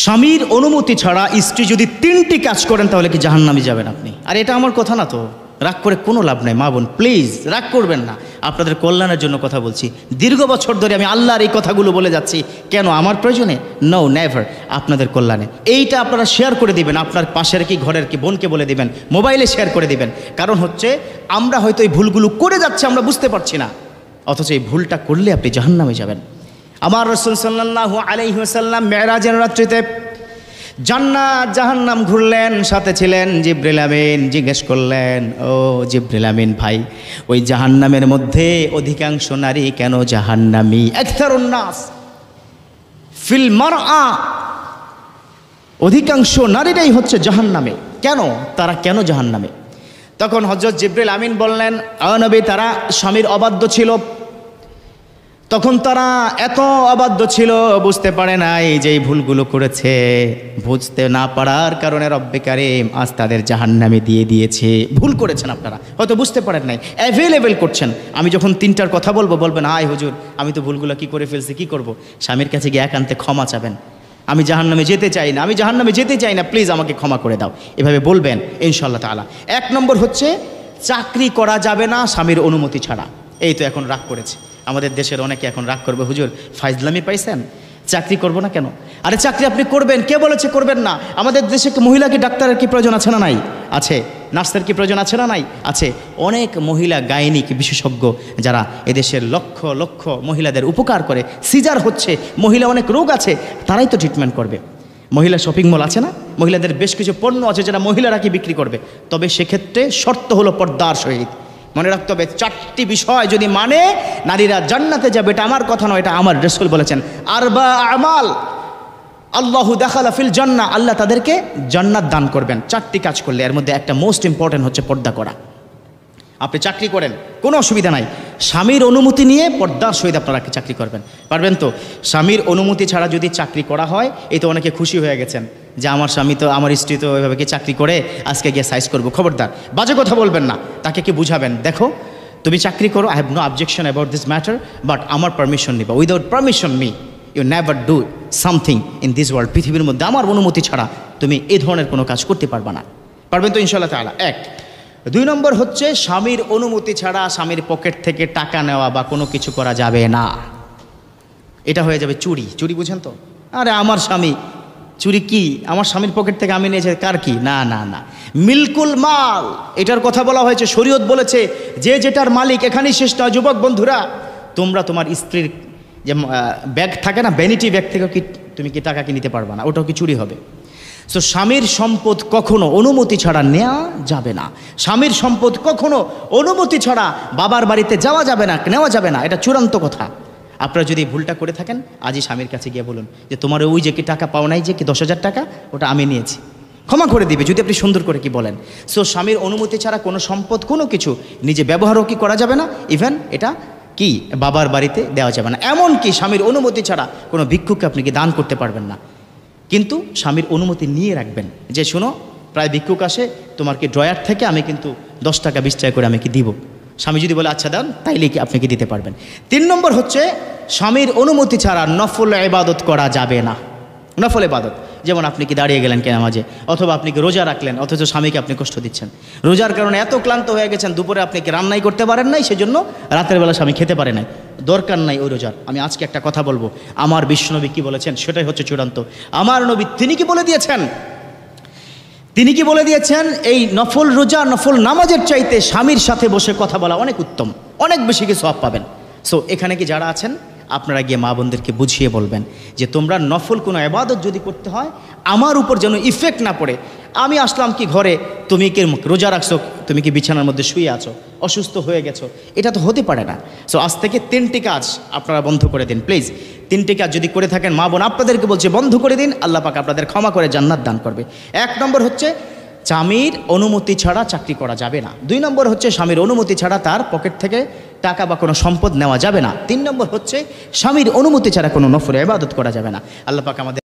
স্বামীর অনুমতি ছাড়া স্ত্রী যদি 3টি কাজ করেন তাহলে কি জাহান্নামে যাবেন আপনি? আর এটা আমার কথা না তো, রাগ করে কোনো লাভ নাই। মা বোন প্লিজ রাগ করবেন না, আপনাদের কল্যাণের জন্য কথা বলছি। দীর্ঘ বছর ধরে আমি আল্লাহর এই কথাগুলো বলে যাচ্ছি। কেন? আমার প্রয়োজনে? No, never. আপনাদের কল্যাণে এইটা আপনারা শেয়ার করে দিবেন, আপনার পাশের কি ঘরের কি বোনকে বলে দিবেন, মোবাইলে শেয়ার করে দিবেন। কারণ হচ্ছে আমরা হয়তো এই ভুলগুলো করে যাচ্ছি, আমরা বুঝতে পারছি না, অথচ এই ভুলটা করলে আপনি জাহান্নামে যাবেন। আমার রাসূল সাল্লাল্লাহু আলাইহি ওয়াসাল্লাম মেরাজের রাত্রিতে জান্নাত জাহান্নাম ঘুরলেন, সাথে ছিলেন জিবরিল আমিন। জিজ্ঞেস করলেন, ও জিবরিল আমিন ভাই, ওই জাহান্নামের মধ্যে অধিকাংশ নারী কেন জাহান্নামী? আকসারুন নাস ফিল মারআ, অধিকাংশ নারীরাই হচ্ছে জাহান্নামে। কেন? তারা কেন জাহান্নামে? তখন হযরত জিবরিল আমিন বললেন, ও নবী, তারা স্বামীর অবাধ্য ছিল। তখন তারা এত অবাধ্য ছিল, বুঝতে পারে নাই যে এই ভুলগুলো করেছে। বুঝতে না পারার কারণে রব্বে কারীম আজ তাদের জাহান্নামে দিয়ে দিয়েছে। ভুল করেছেন আপনারা, হয়তো বুঝতে পারেন নাই, অ্যাভেলেবেল করছেন। আমি যখন 3টার কথা বলবো বলবেন, হায় হুজুর আমি তো ভুলগুলো কি করে ফেলছি, কি করব? স্বামীর কাছে গিয়ে একান্তে ক্ষমা চাবেন, আমি জাহান্নামে যেতে চাই না, আমি জাহান্নামে যেতে চাই না, প্লিজ আমাকে ক্ষমা করে দাও, এভাবে বলবেন ইনশাআল্লাহ তাআলা। 1 নম্বর হচ্ছে চাকরি করা যাবে না স্বামীর অনুমতি ছাড়া। এই তো এখন রাগ করেছে আমাদের দেশের অনেকে, এখন রাগ করবে, হুজুর ফাইজলামি পাইছেন, চাকরি করব না কেন? আরে চাকরি আপনি করবেন, কে বলেছে করবেন না? আমাদের দেশে মহিলা কি ডাক্তারের কি প্রয়োজন আছে না নাই? আছে। নার্সের কি প্রয়োজন আছে না নাই? আছে। অনেক মহিলা গাইনিক বিশেষজ্ঞ যারা এদেশের লক্ষ লক্ষ মহিলাদের উপকার করে। সিজার হচ্ছে, মহিলা অনেক রোগ আছে, তারাই তো ট্রিটমেন্ট করবে। মহিলা শপিং মল আছে না, মহিলাদের বেশ কিছু পণ্য আছে যেটা মহিলারা কি বিক্রি করবে। তবে সেক্ষেত্রে শর্ত হলো পর্দার সহিত। মনে রাখতে হবে 4টি বিষয় যদি মানে নারীরা জান্নাতে যাবে। এটা আমার কথা নয়, এটা আমার রাসূল বলেছেন। আরবা আমাল আল্লাহু দাখালা ফিল জান্নাহ, আল্লাহ তাদেরকে জান্নাত দান করবেন 4টি কাজ করলে। এর মধ্যে একটা মোস্ট ইম্পর্টেন্ট হচ্ছে পর্দা করা। আপনি চাকরি করেন, কোনো অসুবিধা নাই, স্বামীর অনুমতি নিয়ে পর্দার সহিত আপনারা চাকরি করবেন, পারবেন তো? স্বামীর অনুমতি ছাড়া যদি চাকরি করা হয়, এই তো অনেকে খুশি হয়ে গেছেন যে আমার স্বামী তো, আমার স্ত্রী তো ওইভাবে কি চাকরি করে আজকে গিয়ে সাইজ করবো। খবরদার, বাজে কথা বলবেন না। তাকে কি বুঝাবেন, দেখো তুমি চাকরি করো, I have no objection about this matter, but আমার পারমিশন নিবা। Without permission me you never do something in this world. পৃথিবীর মধ্যে আমার অনুমতি ছাড়া তুমি এই ধরনের কোনো কাজ করতে পারবা না। পারবেন তো ইনশাআল্লাহ তাআলা? 1। 2 নম্বর হচ্ছে স্বামীর অনুমতি ছাড়া স্বামীর পকেট থেকে টাকা নেওয়া বা কোনো কিছু করা যাবে না। এটা হয়ে যাবে চুরি। চুরি বুঝেন তো? আরে আমার স্বামী, চুরি কি? আমার স্বামীর পকেট থেকে আমি নিয়েছি, কার কি? না না না, মিলকুল মাল, এটার কথা বলা হয়েছে। শরীয়ত বলেছে যে যেটার মালিক। এখানেই শেষ নয় যুবক বন্ধুরা, তোমরা তোমার স্ত্রীর যে ব্যাগ থাকে না, ভ্যানিটি ব্যাগ থেকেও কি তুমি কি টাকা কি নিতে পারবা না? ওটাও কি চুরি হবে? সো স্বামীর সম্পদ কখনো অনুমতি ছাড়া নেওয়া যাবে না। স্বামীর সম্পদ কখনো অনুমতি ছাড়া বাবার বাড়িতে যাওয়া যাবে না, নেওয়া যাবে না। এটা চূড়ান্ত কথা। আপনারা যদি ভুলটা করে থাকেন, আজই স্বামীর কাছে গিয়ে বলুন যে তোমার ওই যে কি টাকা পাও নাই, যে কি 10,000 টাকা, ওটা আমি নিয়েছি, ক্ষমা করে দিবে, যদি আপনি সুন্দর করে কি বলেন। সো স্বামীর অনুমতি ছাড়া কোনো সম্পদ, কোনো কিছু নিজে ব্যবহারও কি করা যাবে না, ইভেন এটা কি বাবার বাড়িতে দেওয়া যাবে না। এমনকি স্বামীর অনুমতি ছাড়া কোনো ভিক্ষুককে আপনি কি দান করতে পারবেন না। কিন্তু স্বামীর অনুমতি নিয়ে রাখবেন যে শোনো, প্রায় ভিক্ষুক আসে, তোমার কি ড্রয়ার থেকে আমি কিন্তু 10 টাকা 20 টাকা করে আমি কি দিব। স্বামী যদি বলে আচ্ছা দেন, তাইলে কি আপনি কি দিতে পারবেন। 3 নম্বর হচ্ছে স্বামীর অনুমতি ছাড়া নফল ইবাদত করা যাবে না। নফল ইবাদত, যেমন আপনি কি দাঁড়িয়ে গেলেন কে নামাজে, অথবা আপনি কি রোজা রাখলেন, অথচ স্বামীকে আপনি কষ্ট দিচ্ছেন। রোজার কারণে এত ক্লান্ত হয়ে গেছেন, দুপুরে আপনি কি রান্নাই করতে পারেন নাই, সেজন্য রাতের বেলা স্বামী খেতে পারে নাই। দরকার নাই ওই রোজার। আমি আজকে একটা কথা বলবো, আমার বিশ্বনবী কি বলেছেন সেটাই হচ্ছে চূড়ান্ত। আমার নবী তিনি কি বলে দিয়েছেন? তিনি কি বলে দিয়েছেন? এই নফল রোজা, নফল নামাজের চাইতে স্বামীর সাথে বসে কথা বলা অনেক উত্তম, অনেক বেশি কি সওয়াব পাবেন। সো এখানে কি যারা আছেন, আপনারা গিয়ে মা বোনদেরকে বুঝিয়ে বলবেন যে তোমরা নফল কোনো ইবাদত যদি করতে হয়, আমার উপর যেন ইফেক্ট না পড়ে। আমি আসলাম কি ঘরে, তুমি কি রোজা রাখছো, তুমি কি বিছানার মধ্যে শুয়ে আছো, অসুস্থ হয়ে গেছো, এটা তো হতে পারে না। সো আজ থেকে 3টি কাজ আপনারা বন্ধ করে দিন প্লিজ। 3টি কাজ যদি করে থাকেন, মা বোন আপনাদেরকে বলছে বন্ধ করে দিন, আল্লাহ পাক আপনাদের ক্ষমা করে জান্নাত দান করবে। 1 নম্বর হচ্ছে স্বামীর অনুমতি ছাড়া চাকরি করা যাবে না। 2 নম্বর হচ্ছে স্বামীর অনুমতি ছাড়া তার পকেট থেকে টাকা বা কোনো সম্পদ নেওয়া যাবে না। 3 নম্বর হচ্ছে স্বামীর অনুমতি ছাড়া কোনো নফল ইবাদত করা যাবে না। আল্লাহ পাক আমাদের